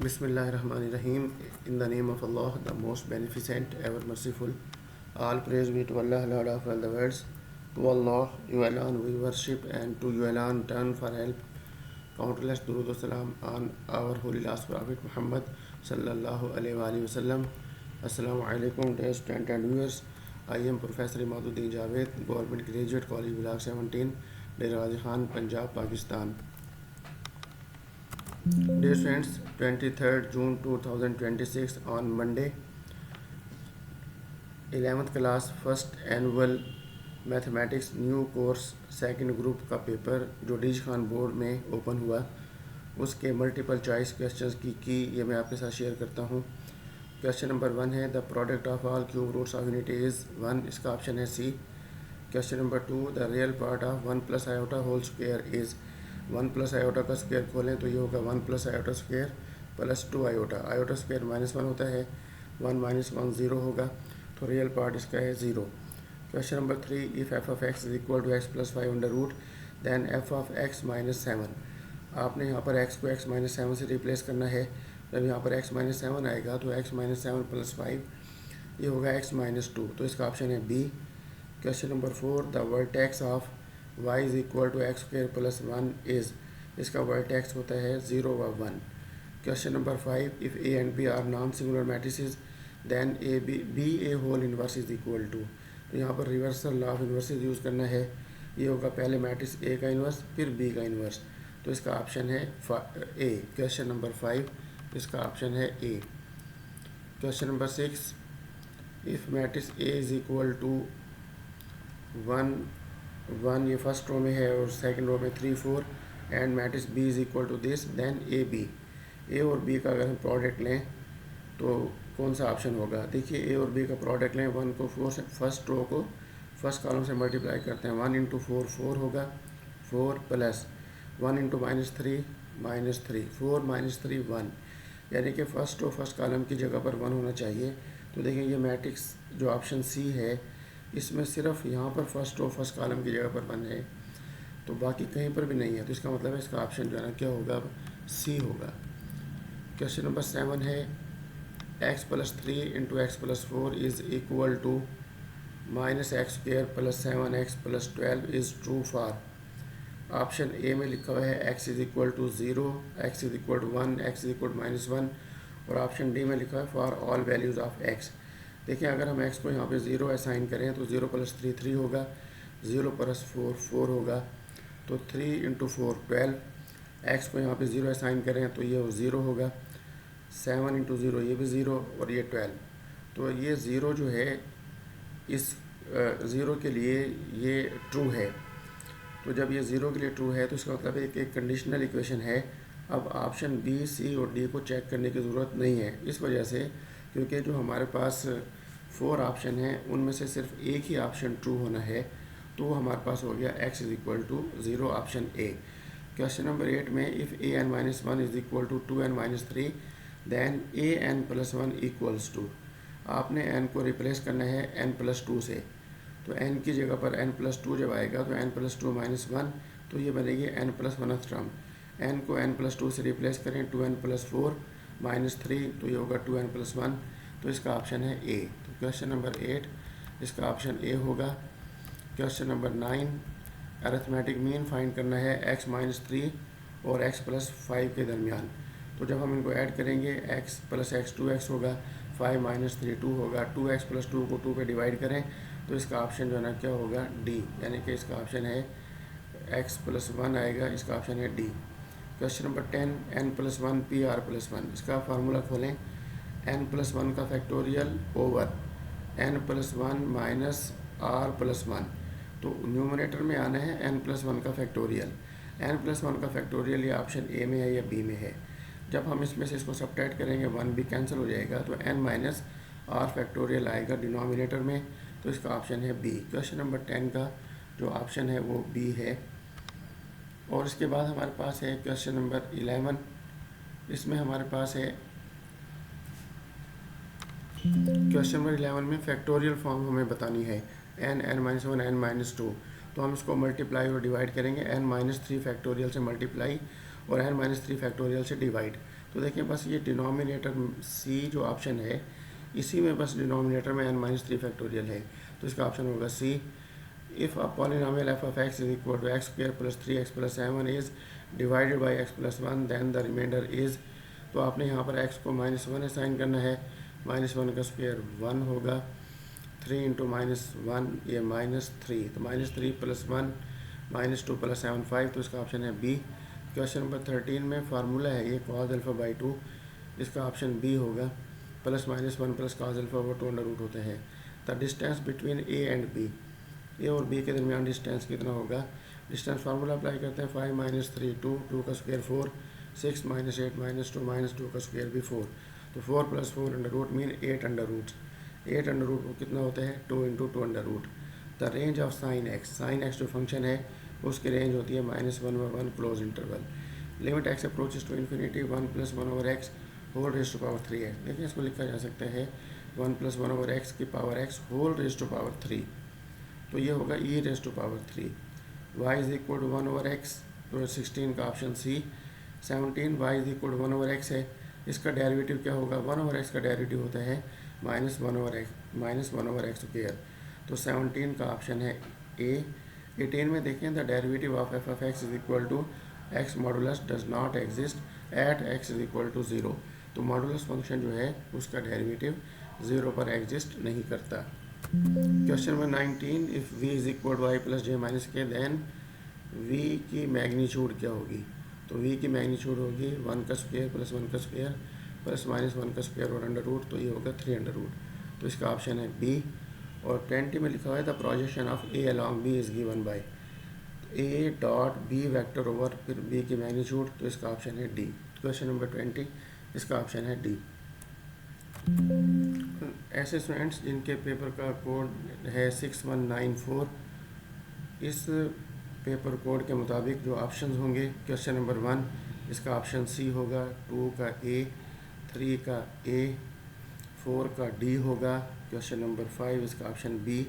Bismillahirrahmanirrahim. In the name of Allah, the most beneficent, ever merciful. All praise be to Allah, Lord of all the worlds. To Allah, you alone we worship, and to you alone turn for help. Countless durood salam on our holy last Prophet Muhammad sallallahu alaihi wasallam. Assalamu alaikum, dear students and viewers. I am Professor Imaduddin Javed, Government Graduate College, Block 17, Dera Ghazi Khan, Punjab, Pakistan. Dear friends, 23rd June 2026 on Monday, 11th class first annual mathematics new course second group का paper जो डीज Khan board में open हुआ, उसके multiple choice questions की ये मैं आपके साथ शेयर करता हूँ। क्वेश्चन नंबर 1 है the product of all cube roots of unit is 1, इसका ऑप्शन है C. Question number 2 the real part of 1 plus iota whole square is 1 plus iota का स्क्वायर खोलें तो ये होगा 1 plus iota square plus 2 iota. Iota square -1 होता है, 1 - 1 0 होगा, तो रियल पार्ट इसका है 0। Question number 3 if f of x is equal to x plus 5 under root then f of x minus 7। आपने यहाँ पर एक्स को एक्स माइनस 7 से रिप्लेस करना है। जब यहाँ पर एक्स माइनस 7 आएगा तो एक्स माइनस 7 प्लस 5 ये होगा एक्स माइनस 2, तो इसका ऑप्शन है B. Question number 4 the vertex of y is equal to x square plus 1 is, इसका वर्टेक्स होता है 0 व 1। Question number 5 if A and B are non singular matrices then A B A whole inverse is equal to, तो यहाँ पर reversal law of inverses use करना है। ये होगा पहले मैट्रिक्स ए का इन्वर्स फिर बी का इन्वर्स, तो इसका ऑप्शन है ए। क्वेश्चन नंबर 5 इसका ऑप्शन है A. Question number 6 if matrix A is equal to 1 ये फर्स्ट रो में है और सेकंड रो में 3 4 and matrix B is equal to this then A B. A और बी का अगर हम प्रोडक्ट लें तो कौन सा ऑप्शन होगा? देखिए ए और बी का प्रोडक्ट लें, 1 को 4 से फर्स्ट रो को फर्स्ट कॉलम से मल्टीप्लाई करते हैं, 1 × 4 4 होगा, 4 प्लस 1 × -3 -3 4 - 3 1, यानी कि फर्स्ट रो फर्स्ट कॉलम की जगह पर 1 होना चाहिए। तो देखिए ये मैट्रिक्स जो ऑप्शन सी है इसमें सिर्फ यहाँ पर फर्स्ट रो फर्स्ट कॉलम की जगह पर 1 है, तो बाकी कहीं पर भी नहीं है, तो इसका मतलब है इसका ऑप्शन जो है ना क्या होगा, सी होगा। क्वेश्चन नंबर 7 है x + 3 × x + 4 is equal to -x² + 7x + 12 is true for. Option A में लिखा हुआ है x is equal to 0, x is equal to 1, x is equal to -1, और ऑप्शन डी में लिखा है for all values of x। देखिए अगर हम x को यहाँ पे 0 असाइन करें तो 0 + 3 3 होगा, 0 + 4 4 होगा, तो 3 × 4 12। x को यहाँ पे 0 असाइन करें तो ये 0 होगा, 7 × 0 ये भी 0 और ये 12, तो ये 0 जो है इस 0 के लिए ये ट्रू है। तो जब ये 0 के लिए ट्रू है तो इसका मतलब है कि एक कंडीशनल इक्वेशन है। अब ऑप्शन बी सी और डी को चेक करने की ज़रूरत नहीं है, इस वजह से क्योंकि जो हमारे पास 4 ऑप्शन हैं उनमें से सिर्फ एक ही ऑप्शन ट्रू होना है, तो हमारे पास हो गया x is equal to 0 option A. Question number 8 में if an - 1 is equal to 2n - 3 then an + 1 equals to, आपने n को रिप्लेस करना है n + 2 से, तो n की जगह पर n + 2 जब आएगा तो n + 2 - 1, तो ये बनेगी n + 1th टर्म। n को n + 2 से रिप्लेस करें 2n + 4 - 3, तो ये होगा 2n + 1, तो इसका ऑप्शन है ए। तो क्वेश्चन नंबर 8 इसका ऑप्शन ए होगा। Question number 9 arithmetic mean find करना है x - 3 और x + 5 के दरमियान, तो जब हम इनको ऐड करेंगे x + x 2x होगा, 5 - 3 2 होगा, 2x + 2 को 2 पे डिवाइड करें तो इसका ऑप्शन जो है ना क्या होगा, डी, यानी कि इसका ऑप्शन है x + 1 आएगा, इसका ऑप्शन है D. Question number 10 n + 1 PR + 1, इसका फार्मूला खोलें, n + 1 का फैक्टोरियल ओवर n + 1 - r + 1, तो न्यूमरेटर में आना है n + 1 का फैक्टोरियल। n + 1 का फैक्टोरियल ये ऑप्शन ए में है या बी में है। जब हम इसमें से इसको सब्ट्रैक्ट करेंगे 1 भी कैंसिल हो जाएगा, तो n - r फैक्टोरियल आएगा डिनोमिनेटर में, तो इसका ऑप्शन है बी। क्वेश्चन नंबर 10 का जो ऑप्शन है वो बी है। और इसके बाद हमारे पास है क्वेश्चन नंबर 11, इसमें हमारे पास है क्वेश्चन नंबर 11 में फैक्टोरियल फॉर्म हमें बतानी है n - 1 n - 2, तो हम इसको मल्टीप्लाई और डिवाइड करेंगे, n - 3 फैक्टोरियल से मल्टीप्लाई और n - 3 फैक्टोरियल से डिवाइड, तो तो देखिए बस ये डिनोमिनेटर सी जो ऑप्शन है, इसी में बस डिनोमिनेटर में n-3 फैक्टोरियल है, तो इसका ऑप्शन होगा C. If a polynomial f of x is equal to x square plus 3x plus 7 is divided by x plus 1 then the remainder is, तो आपने यहाँ पर x को -1 असाइन करना है, -1 का स्क्वायर 1 होगा, 3 इंटू -1 ये -3, तो -3 प्लस 1 -2 प्लस 7 5, तो इसका ऑप्शन है बी। क्वेश्चन नंबर 13 में फार्मूला है ये cos अल्फ़ा बाई 2, इसका ऑप्शन बी होगा। प्लस -1 प्लस cos अल्फ़ा वो 2 अंडर रूट होते हैं। The distance between A and B, A और बी के दरमियान डिस्टेंस कितना होगा? डिस्टेंस फार्मूला अप्लाई करते हैं, 5 - 3 2, 2 का स्क्वायर 4, 6 - 8 - 2 का स्क्वायर भी 4, तो 4 + 4 under root mean 8 under root. 8 under root कितना होते हैं? 2 × 2 under root. The range of sine x जो फंक्शन है उसकी रेंज होती है -1 और 1 close interval. Limit x approaches to infinity 1 + 1/x whole raise to power 3x। देखिए इसको लिखा जा सकता है 1 + 1/x की power x whole raise to power 3, तो ये होगा e raise to power 3। y is equal to 1/x, तो 16 का option C. 17 y is equal to 1/x है, इसका डेरिवेटिव क्या होगा? 1/x का डेरिवेटिव होता है -1/x स्क्वायर, तो 17 का ऑप्शन है ए। 18 में देखें the derivative of f of x is equal to x modulus does not exist at x is equal to 0, तो मॉडुलस फंक्शन जो है उसका डेरिवेटिव 0 पर एग्जिस्ट नहीं करता। Question number 19, if v is equal to i plus j minus K, then v की magnitude क्या होगी? तो v की मैग्नीट्यूड होगी 1 का स्क्वायर प्लस 1 का स्क्वायर प्लस -1 का स्क्वायर और अंडर रूट, तो ये होगा 3 अंडर रूट, तो इसका ऑप्शन है बी। और 20 में लिखा हुआ है the projection of A along B is given by A dot B vector over फिर बी की मैग्नीट्यूड, तो इसका ऑप्शन है डी। क्वेश्चन नंबर 20, इसका ऑप्शन है डी। ऐसे स्टूडेंट्स जिनके पेपर का कोड है 6194, इस पेपर कोड के मुताबिक जो ऑप्शंस होंगे, क्वेश्चन नंबर 1 इसका ऑप्शन सी होगा, 2 का ए, 3 का ए, 4 का डी होगा। क्वेश्चन नंबर 5 इसका ऑप्शन बी,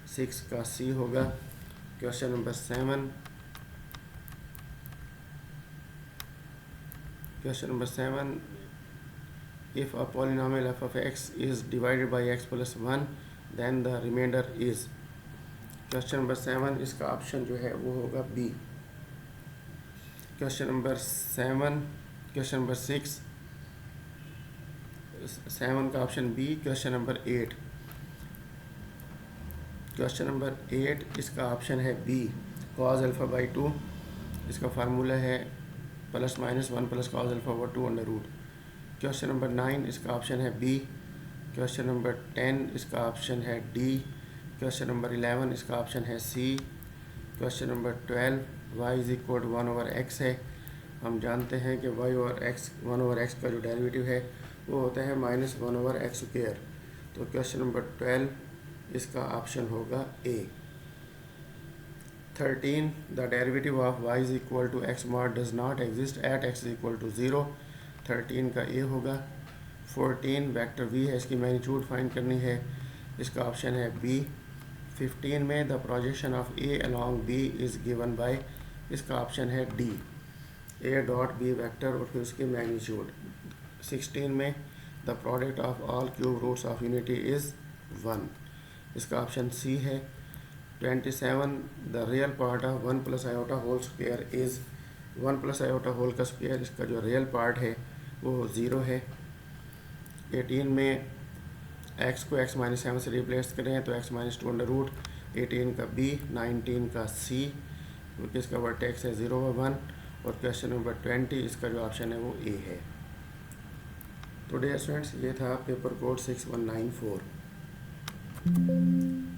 6 का सी होगा। Question number 7, if a polynomial f of x is divided by x plus 1 then the remainder is, question number 7 इसका ऑप्शन जो है वो होगा बी। क्वेश्चन नंबर 6 7 का ऑप्शन बी। क्वेश्चन नंबर 8 इसका ऑप्शन है बी, cos अल्फ़ा बाई 2, इसका formula है +-1 plus cos alpha over 2 under root. Question number 9 इसका ऑप्शन है बी। क्वेश्चन नंबर 10 इसका ऑप्शन है डी। क्वेश्चन नंबर 11 इसका ऑप्शन है C. Question number 12 y is equal to 1/x है, हम जानते हैं कि 1/x का जो डेरिवेटिव है वो होता है -1/x स्क्वायर, तो क्वेश्चन नंबर 12 इसका ऑप्शन होगा A. 13 the derivative of y is equal to x mod does not exist at x is equal to 0, 13 का ए होगा। 14 वेक्टर v है, इसकी मैग्नीट्यूड फाइंड करनी है, इसका ऑप्शन है बी। 15 में the projection of A along B is given by, इसका ऑप्शन है D, A dot B vector और फिर उसकी मैग्नीट्यूड। 16 में the product of all cube roots of unity is 1, इसका ऑप्शन सी है। 27 the real part of 1 + iota whole square is 1 + iota whole का square, इसका जो रियल पार्ट है वो 0 है। 18 में x को x - 7 से रिप्लेस करें तो x - 2 अंडर रूट, 18 का बी। 19 का सी, क्योंकि इसका वर्टेक्स है 0 और 1। और क्वेश्चन नंबर 20 इसका जो ऑप्शन है वो ए है। तो डियर स्टूडेंट्स ये था पेपर कोड 6194।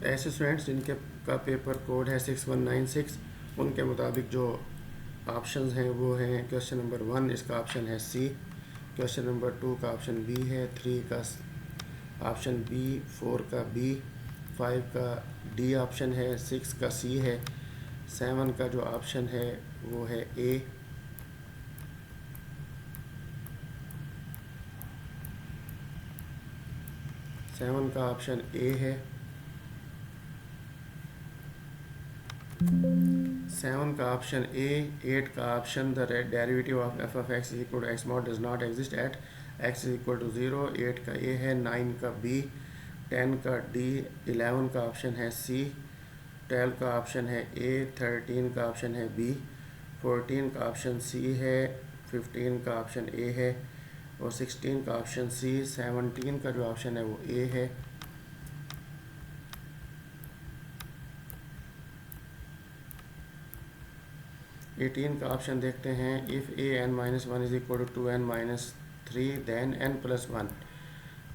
ऐसे स्टूडेंट्स जिनके का पेपर कोड है 6196, उनके मुताबिक जो ऑप्शंस हैं वो हैं, क्वेश्चन नंबर 1 इसका ऑप्शन है सी। क्वेश्चन नंबर 2 का ऑप्शन बी है, 3 का ऑप्शन बी, 4 का बी, 5 का डी ऑप्शन है, 6 का सी है, 7 का जो ऑप्शन है वो है ए। सेवन का ऑप्शन ए है। 7 का ऑप्शन ए, 8 का option the derivative of f of x is equal to x mod does not exist at x is equal to 0, 8 का ए है, 9 का बी, 10 का डी, 11 का ऑप्शन है सी, 12 का ऑप्शन है ए, 13 का ऑप्शन है बी, 14 का ऑप्शन सी है, 15 का ऑप्शन ए है और 16 का ऑप्शन सी, 17 का जो ऑप्शन है वो ए है, 18 का ऑप्शन देखते हैं। If A N minus one is equal to 2n minus 3 then n plus 1,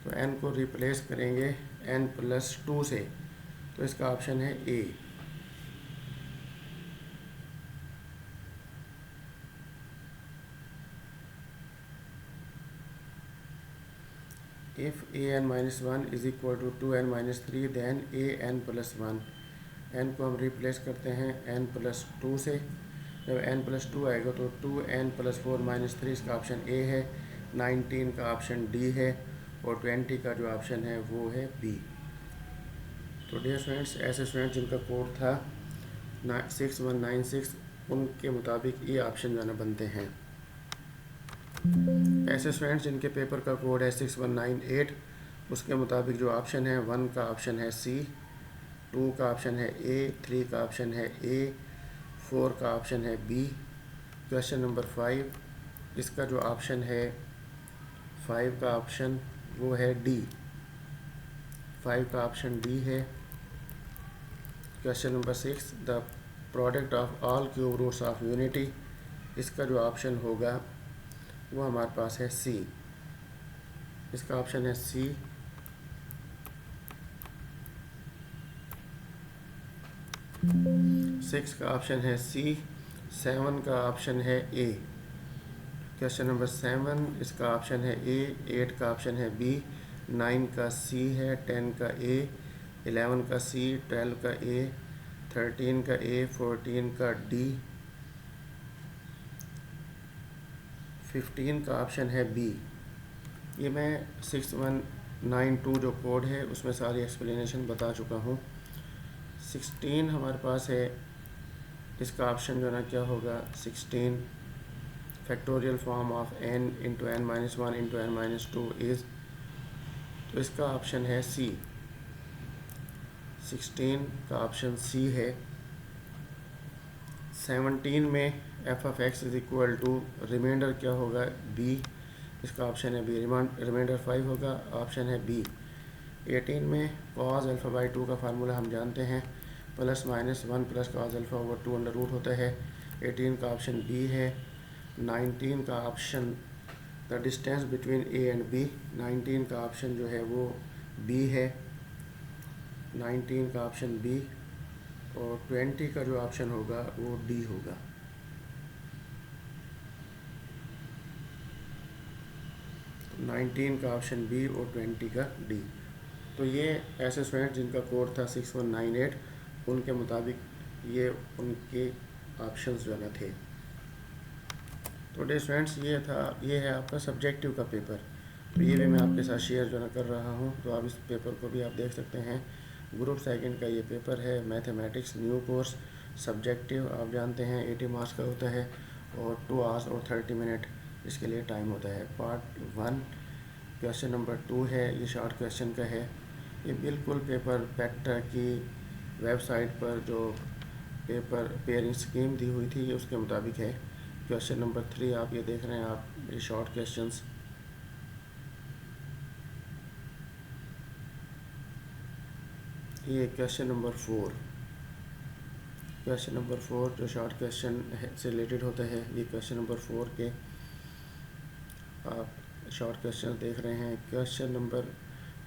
तो n को रिप्लेस करेंगे n प्लस 2 से, तो इसका ऑप्शन है A. If A N minus one is equal to 2n minus 3 then A N plus 1, n को हम replace करते हैं n प्लस 2 से, जब n प्लस 2 आएगा तो 2n प्लस 4 माइनस 3 इसका ऑप्शन ए है, 19 का ऑप्शन डी है और 20 का जो ऑप्शन है वो है बी। तो डियर स्टूडेंट्स, ऐसे स्टूडेंट जिनका कोड था 6196 उनके मुताबिक ये ऑप्शन जो है ना बनते हैं। ऐसे स्टूडेंट्स जिनके पेपर का कोड है 6198 उसके मुताबिक जो ऑप्शन है 1 का ऑप्शन है सी, 2 का ऑप्शन है ए, 3 का ऑप्शन है ए, 4 का ऑप्शन है बी। क्वेश्चन नंबर 5 इसका जो ऑप्शन है 5 का ऑप्शन वो है डी, 5 का ऑप्शन डी है। Question number 6 the product of all cube roots of unity, इसका जो ऑप्शन होगा वो हमारे पास है सी, इसका ऑप्शन है सी। सिक्स का ऑप्शन है सी, 7 का ऑप्शन है ए। क्वेश्चन नंबर 7 इसका ऑप्शन है ए, 8 का ऑप्शन है बी, 9 का सी है, 10 का ए, 11 का सी, 12 का ए, 13 का ए, 14 का डी, 15 का ऑप्शन है बी। ये मैं 6192 जो कोड है उसमें सारी एक्सप्लेनेशन बता चुका हूँ। 16 हमारे पास है, इसका ऑप्शन जो है ना क्या होगा 16 factorial form of n into n minus 1 into n minus 2 is, तो इसका ऑप्शन है सी, 16 का ऑप्शन सी है। 17 में f of x is equal to remainder क्या होगा बी, इसका ऑप्शन है बी, रिमाइंडर 5 होगा, ऑप्शन है बी। 18 में कॉज अल्फ़ा बाई 2 का फार्मूला हम जानते हैं, plus minus 1 plus cos alpha over 2 under root होता है, 18 का ऑप्शन बी है। 19 का option the distance between A and B, 19 का ऑप्शन जो है वो बी है, 19 का ऑप्शन बी। और 20 का जो ऑप्शन होगा वो डी होगा। तो 19 का ऑप्शन बी और 20 का डी। तो ये ऐसे स्टूडेंट जिनका कोड था 6198 उनके मुताबिक ये उनके ऑप्शंस जो है थे। तो डे स्टूडेंट्स ये है आपका सब्जेक्टिव का पेपर, तो ये भी मैं आपके साथ शेयर जो है कर रहा हूँ, तो आप इस पेपर को भी आप देख सकते हैं। ग्रुप सेकंड का ये पेपर है, मैथमेटिक्स न्यू कोर्स, सब्जेक्टिव आप जानते हैं 80 मार्क्स का होता है और 2 आवर्स और 30 मिनट इसके लिए टाइम होता है। पार्ट 1 क्वेश्चन नंबर 2 है, ये शॉर्ट क्वेश्चन का है। ये बिल्कुल पेपर पेक्टा की वेबसाइट पर जो पेपर पेयरिंग स्कीम दी हुई थी ये उसके मुताबिक है। क्वेश्चन नंबर 3 आप ये देख रहे हैं आप, ये शॉर्ट क्वेश्चंस। ये क्वेश्चन नंबर 4, क्वेश्चन नंबर 4 जो शॉर्ट क्वेश्चन से रिलेटेड होता है, ये क्वेश्चन नंबर 4 के आप शॉर्ट क्वेश्चन देख रहे हैं। क्वेश्चन नंबर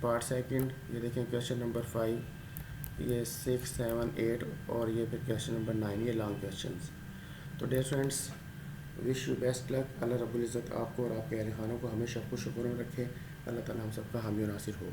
पार्ट सेकंड ये देखें, क्वेश्चन नंबर 5, ये 6, 7, 8 और ये फिर क्वेश्चन नंबर 9, ये लॉन्ग क्वेश्चंस। तो dear students, wish you best luck. अल्लाह रब्बुल इज़्ज़त आपको और आपके अहल खानों को हमेशा खुश में रखे। अल्लाह ताला हम सबका हामी और नासिर हो।